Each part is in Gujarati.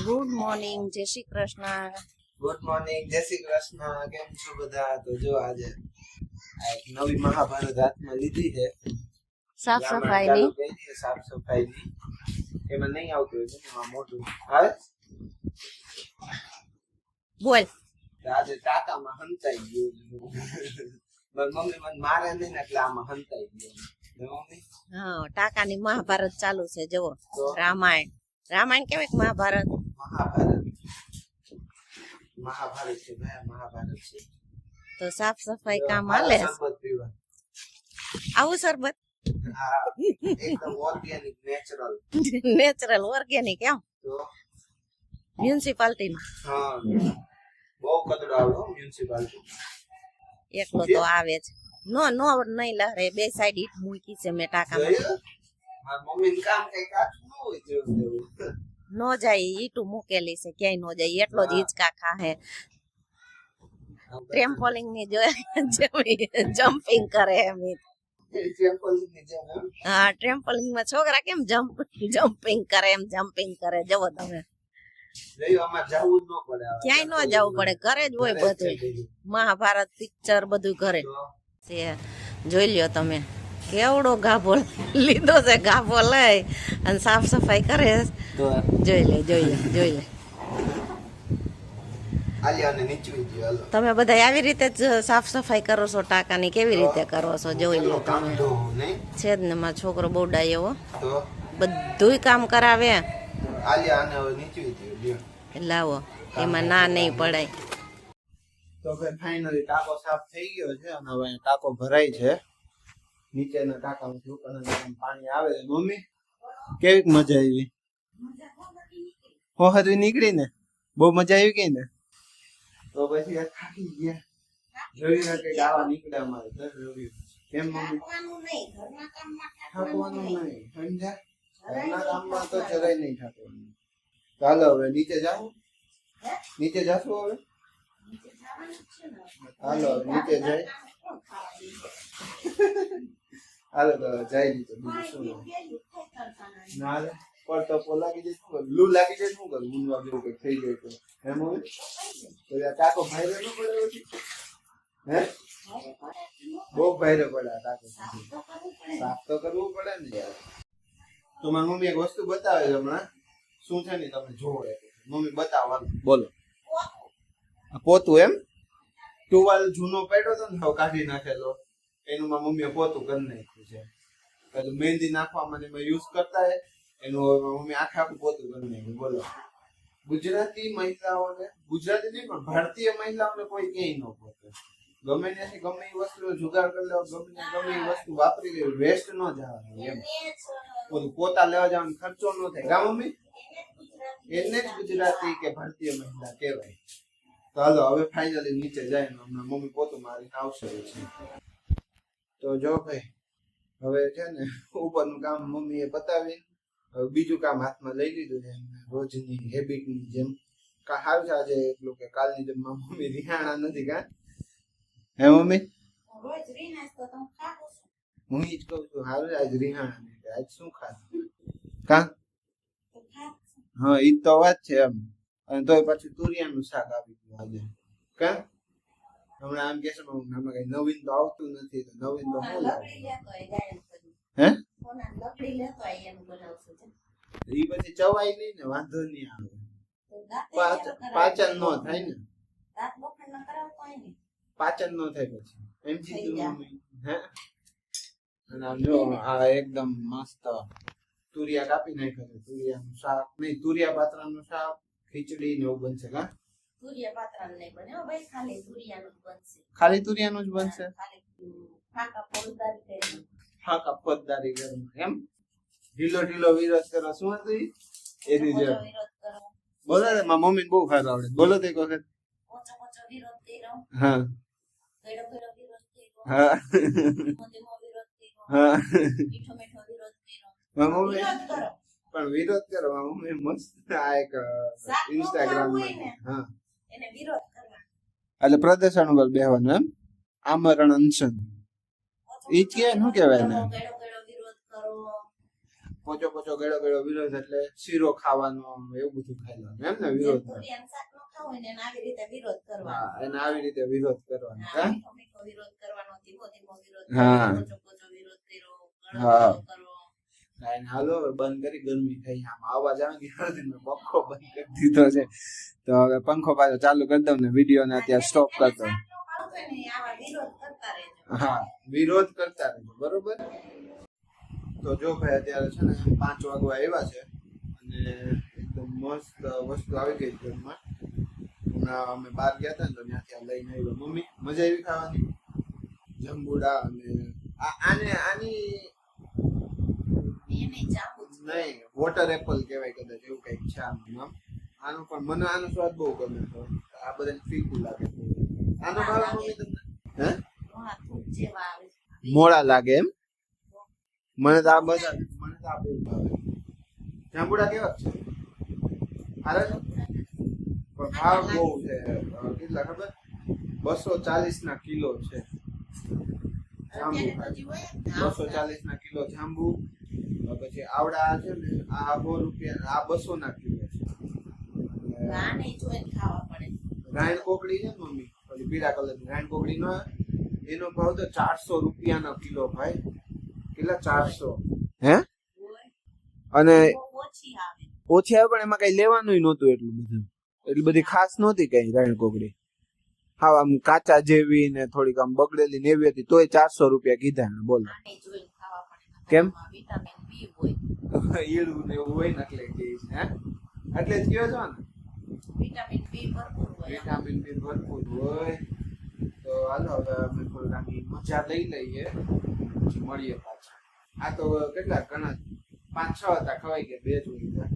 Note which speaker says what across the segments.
Speaker 1: ગુડ મોર્નિંગ, જય શ્રી કૃષ્ણ.
Speaker 2: ગુડ મોર્નિંગ, જય શ્રી કૃષ્ણ. કેમ છો બધા? તો જો આજે આ એક નવી મહાભારત હાથમાં લીધી છે.
Speaker 1: સાફ સફાઈની
Speaker 2: સાફ સફાઈની એમાં નહીં આવતું હોય એમાં મોટું હા
Speaker 1: બોલ.
Speaker 2: આજે ટાકામાં હંતાઈ ગયું. મમ્મી મને મારે નહીં ને એટલે આમાં હંતાઈ ગયું.
Speaker 1: હા, ટાકાની મહાભારત ચાલુ છે. જુઓ, રામાયણ કેવાય મહાભારત
Speaker 2: છે ભાઈ, મહાભારત છે.
Speaker 1: તો સાફ સફાઈ કામ હાલે.
Speaker 2: શરબત પીવા
Speaker 1: આવું શરબત
Speaker 2: હા, એકદમ ઓર્ગેનિક
Speaker 1: નેચરલ ઓર્ગેનિક એમ
Speaker 2: તો
Speaker 1: મ્યુનિસિપાલિટી
Speaker 2: હા, બહુ કચરો આવ્યો મ્યુનિસિપાલિટી.
Speaker 1: એકલો તો આવે છે. નો નહીં લહરે, બે સાઈડ ઈટ મૂકી છે મેં ટાકામાં.
Speaker 2: મારા મમ્મી કામ કઈ કાચું ન હોય જેવું
Speaker 1: નો જાય, ઈટું મૂકેલી છે, ક્યાંય નો જાય. એટલો જ હિંચકા ખાહે. ટ્રેમ્પોલિંગ ની જમ્પિંગ કરે એમ. હા, ટ્રેમ્પોલિંગ માં છોકરા કેમ જમ્પિંગ કરે જવો તમે. ક્યાંય ન જવું પડે, ઘરે જ હોય બધું. મહાભારત પિક્ચર બધું ઘરે છે. જોઈ લ્યો તમે, કેવડો ગાભો લીધો છે. ગાભો લઈ અને સાફ સફાઈ કરે. જોઈ લે તમે બધા આવી રીતે જ સાફ સફાઈ કરો છો ટાકાની? કેવી રીતે કરો છો જોઈ લો તમે. છે જ ને, મારો છોકરો બહુ ડાયો, બધું કામ કરાવે. લાવો, એમાં ના નહીં પડાય.
Speaker 2: તો ભાઈ ફાઇનલી ટાંકો સાફ થઈ ગયો છે અને હવે ટાંકો ભરાય છે. નીચેના ટાંકામાંથી ઉપરના પાણી આવે છે. મમ્મી કેવી મજા આવી? હોહરી નીકળી ને, બહુ મજા આવી ગઈ ને. તો પછી થાકી ગયા. જોઈ ને કઈક આવા નીકળે અમારે દર રવિ. કેમ મમ્મી? થાકવાનું નહીં, સમજ્યા? ઘરના કામમાં તો જરાય નહીં થાકવાનું. ચાલો હવે નીચે જાઓ. નીચે જાશું હવે? હાલો નીચે જાય. હાલો તો જાય નીચે. બીજું શું ના પર તો લાગી જાય, શું કરું? લૂ લાગી જાય, શું કરું? ઊંઘવા જેવું કઈ થઈ જાય તો એમ હોય તો ટાંકો ભાઈરે ન પડે પછી. હે બહુ ભાઈરે પડે ટાંકો. સાફ તો કરવું પડે ને યાર. તો મારી મમ્મી એક વસ્તુ બતાવે છે હમણાં. શું છે ને તમે જોવો. મમ્મી બતાવવાનું બોલો. પોતું એમ ટુવાલ જૂનો પડ્યો હતો ને હવે કાઢી નાખેલો, એનું મારી મમ્મીએ પોતું કરી નાખ્યું છે. પેલું મહેંદી નાખવામાં એમાં યુઝ કરતા હોય એનું મમ્મી આખું પોતું કરી નાખ્યું. બોલો, ગુજરાતી મહિલાઓને, ગુજરાતી નહીં પણ ભારતીય મહિલાઓને કોઈ ક્યાંય ન પોતે. ગમે ત્યાંથી ગમે એ વસ્તુ જુગાડ કરી લેવો, ગમે એ વસ્તુ વાપરી લેવી, વેસ્ટ ન જવાનું એમ. ઓલું પોતા લેવા જવાનો ખર્ચો ન થાય. કા મમ્મી? એને જ ગુજરાતી કે ભારતીય મહિલા કહેવાય. તો હાલો હવે ફાઇનલી નીચે જાય ને હમણાં મમ્મી પોતું મારીને આવશે છે. તો જો ભાઈ હવે છે ને ઉપરનું કામ મમ્મીએ પતાવી, હવે બીજું કામ હાથમાં લઈ લીધું છે. રોજની હેબિટની જેમ સારું છે આજે એટલું કે કાલની જેમ મમ્મી રિહાણા નથી. કા હે મમ્મી? હું ઈ જ કઉ છું, સારું આજ રિહાણા નહીં. આજ શું ખાધું? કા હા ઈ તો વાત છે એમ. અને તોય પાછું તુરિયાનું શાક આપી ગયું આજે. કા હમણાં આમ કે છે આમાં કઈ નવીન તો આવતું નથી. તો નવીન તો શું લાગે? હે ઈ પછી ચવાય નહીં ને, વાંધો નહીં આવે. પાચન નો થાય ને, પાચન નો થાય પછી એમ સીધું. હે અને આમ જો આ એકદમ મસ્ત તુરિયા કાપી નાખ્યો. તુરિયાનું શાક નહીં, તુરિયા પાત્રાનું શાક, ખીચડી ને એવું બનશે. કા ખાલી તુરિયાનું જ બનશે. ફાકા ફોજદારી ઘરમાં એમ ઢીલો વિરોધ કરો. શું હતું એની જે બોલો ને, મારી મમ્મી બહુ ખાતા આવડે. બોલો તો એક વખત. હા હા હા મમ્મી પણ વિરોધ કરો. મમ્મી મસ્ત આ એક ઇન્સ્ટાગ્રામ હા એટલે પ્રદર્શન ઉપર બેહવાનું એમ. આમરણ અનશન ઈ કે શું કહેવાય ને? પોચો પોચો ગળો ગળો વિરોધ એટલે શીરો ખાવાનો એવું બધું ખાઈ લેવાનું એમ ને વિરોધ
Speaker 1: તુરિયાનું શાક ન ખાવું હોય ને એને આવી રીતે વિરોધ કરવાનો.
Speaker 2: હા એને આવી રીતે વિરોધ કરવાનો
Speaker 1: હા,
Speaker 2: હા
Speaker 1: મીઠો મીઠો વિરોધ કરવાનો, ધીમો ધીમો વિરોધ
Speaker 2: હા.
Speaker 1: કરવાનો, પોચો પોચો વિરોધ કર્યો, ગળો
Speaker 2: હા.
Speaker 1: ગળો કરો.
Speaker 2: લાઈન હાલો હવે બંધ કરી ગરમી થઈ આમ અવાજ આવે કે મેં પંખો બંધ કરી દીધો છે તો હવે પંખો પાછો ચાલુ કરી દઉં ને વિડીયો ને અત્યારે સ્ટોપ કરી દઉં
Speaker 1: શાક ન ખાવું હોય ને આવા વિરોધ કરતા રહેજો.
Speaker 2: હા વિરોધ કરતા રહેજો બરોબર તો જો ભાઈ અત્યારે છે ને 5 વાગવા આવ્યા છે અને એકદમ મસ્ત વસ્તુ આવી ગઈ છે ઘરમાં હમણાં અમે બહાર ગયા હતા ને તો ત્યાંથી આ લઈને આવ્યો મમ્મી મજા આવી ખાવાની જંબુડા અને આની
Speaker 1: એને જાંબુ જ
Speaker 2: નહીં વોટર એપલ કહેવાય કદાચ એવું કઈક છે આનું નામ આનું પણ મને આનો સ્વાદ બહુ ગમે છે આ બધાને ફીકું લાગે છે આનો ભાવ મમ્મી તમને હે
Speaker 1: મોળા થૂંક જેવા આવે છે.
Speaker 2: મોળા લાગે એમ મને તો આ બધા મને તો આ બહુ ભાવે જાંબુડા કેવા છે હારે છે? પણ ભાવ બહુ છે કેટલા ખબર 240 ના કિલો છે જાંબુ
Speaker 1: અત્યારે તો
Speaker 2: ખાય.
Speaker 1: હજી હોય જ ને.
Speaker 2: 240 ના કિલો જાંબુ પછી આવડા છે ને આ 100 રૂપિયા આ 200 ના કિલો છે
Speaker 1: આને જોઈને ખાવા પડે.
Speaker 2: રાયણ કોકડી છે ને મમ્મી ઓલી પીળા કલરની રાયણ કોકડી નો એનો ભાવ તો 400 રૂપિયાનો કિલો ભાઈ કેટલા 400 હે
Speaker 1: હોય.
Speaker 2: અને
Speaker 1: બહુ ઓછી આવે.
Speaker 2: ઓછી આવે પણ એમાં કઈ લેવાનું નહોતું એટલું બધું એટલી બધી ખાસ નહોતી કઈ રાયણ કોકડી હા આમ કાચા જેવી ને થોડીક આમ બગડેલી ને એવી હતી તોય 400 રૂપિયા કીધા એને બોલો
Speaker 1: આને જોઈને ખાવા પડે.
Speaker 2: કેમ?
Speaker 1: આમાં વિટામિન બી હોય.
Speaker 2: ઈળું ને એવું હોય ને એટલે કે હે એટલે જ કયો છો ને
Speaker 1: વિટામિન બી ભરપૂર હોય.
Speaker 2: વિટામિન બી ભરપૂર હોય તો હાલો હવે અમે થોડીક આની મજા લઈ લઈએ પછી મળીએ પાછા આ તો કેટલા ઘણા 5-6 હતા ખવાઈ ગયા બે જ હોય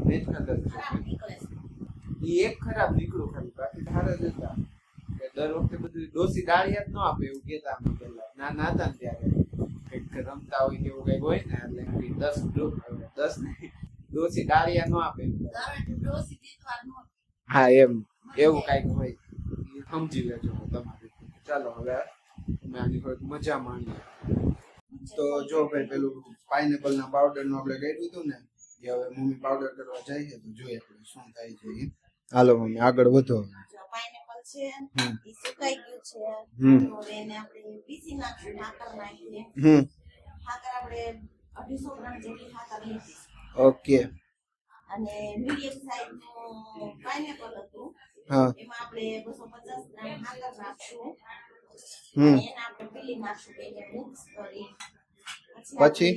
Speaker 2: બે જ ખાતા
Speaker 1: ખરાબ નીકળે છે.
Speaker 2: ઈ એક ખરાબ નીકળ્યું ખાલી બાકી સારા જ હતા કે દર વખતે બધું ડોસી ડાળિયા જ ન આપે એવું કહેતા અમે પહેલા નાના હતા ને ત્યારે કંઈક રમતા હોય કે એવું કંઈક હોય ને એટલે એમ કે 10 નહીં ડોસી ડાળિયા ન આપે
Speaker 1: દરરોજ ડોસી દીધવા ન હોય.
Speaker 2: હા એમ એવું કઈક હોય ઈ સમજી લેજો તમારે ચાલો હવે અમે આની થોડીક મજા માણીએ તો જો ભાઈ પેલું પાઇનેપલ ના પાવડર નું આપણે કર્યું હતું ને એ હવે મમ્મી પાવડર કરવા જાય છે તો જોઈએ આપણે શું થાય છે ઈ. હાલો મમ્મી આગળ વધો
Speaker 1: જો પાઇનેપલ છે
Speaker 2: હમ.
Speaker 1: એ સુકાઈ ગયું છે.
Speaker 2: હમ.
Speaker 1: હવે એને આપણે પીસી નાખશું. ઠાકર નાખીએ.
Speaker 2: હમ
Speaker 1: ઠાકર આપણે 250 ગ્રામ જેટલી ઠાકર લીધી
Speaker 2: ઓકે
Speaker 1: અને મીડિયમ સાઈઝ નું પાઇનેપલ હતું.
Speaker 2: હા
Speaker 1: એમાં આપણે 250 ગ્રામ ઠાકર નાખશું.
Speaker 2: હમ
Speaker 1: અને એને આપણે પીલી નાખશું એને મિક્સ કરી
Speaker 2: પછી?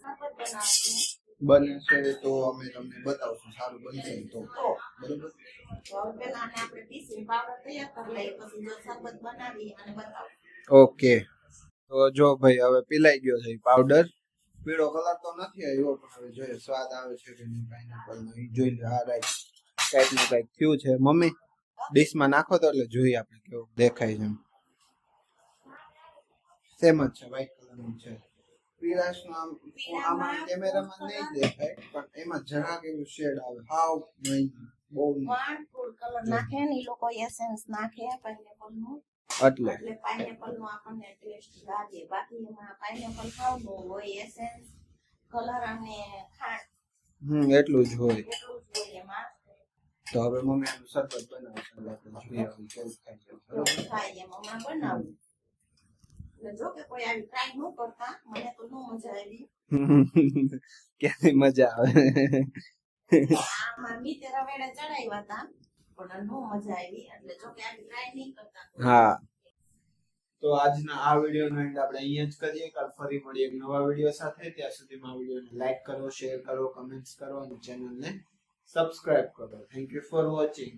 Speaker 1: આપણે શરબત બનાવશું.
Speaker 2: બને છે તો અમે તમને બતાવશું સારું બનશે તો બરોબર
Speaker 1: તો હવે પહેલા આને આપણે પીસીને પાવડર તૈયાર કરી લઈએ પછી જો શરબત બનાવી અને બતાવું.
Speaker 2: ઓકે તો જો ભાઈ હવે પીલાઈ ગયો છે પાવડર પીળો કલર તો નથી આવ્યો પણ હવે જોઈએ સ્વાદ આવે છે કે નહીં પાઇનેપલ નો ઈ જોઈ લે હા રાઈટ કઈક નું કઈક થયું છે મમ્મી ડીશ માં નાખો તો એટલે જોઈએ આપણે કેવું દેખાય છે સેમ જ છે વ્હાઈટ કલર નું છે પીળાશ નું આમાં કેમેરામાં નહીં દેખાય પણ એમાં જરાક એવું શેડ આવે હાવ નહીં બહુ નહીં
Speaker 1: પણ ફૂડ કલર નાખે ને ઈ લોકો એસેન્સ નાખે પાઇનેપલ નું
Speaker 2: એટલે
Speaker 1: એટલે પાઇનેપલ નો આપણને ટેસ્ટ લાગે બાકી એમાં પાઇનેપલ ખાવાનું હોય એસેન્સ કલર અને ખાંડ
Speaker 2: એટલું જ હોય
Speaker 1: એટલું જ હોય એમાં.
Speaker 2: તો હવે મમ્મી આનું શરબત બનાવશે એટલે આપણે જોઈએ હવે કેવું થાય છે બરોબર
Speaker 1: એવું થાય એમ હમણાં બનાવું. એટલે જો કે કોઈ આવી ટ્રાય ન કરતા મને તો નો મજા આવી.
Speaker 2: ક્યાંથી મજા આવે
Speaker 1: આમાં મીતે રવેડે ચડાવ્યા હતા પણ નો મજા આવી એટલે જો કે આવી ટ્રાય નહીં કરતા.
Speaker 2: હા તો આજના આ વિડીયો નો એન્ડ આપણે અહીંયા જ કરીએ કાલ ફરી મળીએ એક નવા વિડીયો સાથે ત્યાં સુધીમાં આ વિડીયોને લાઈક કરો શેર કરો કમેન્ટ્સ કરો અને ચેનલને સબસ્ક્રાઇબ કરો થેન્ક યુ ફોર વોચિંગ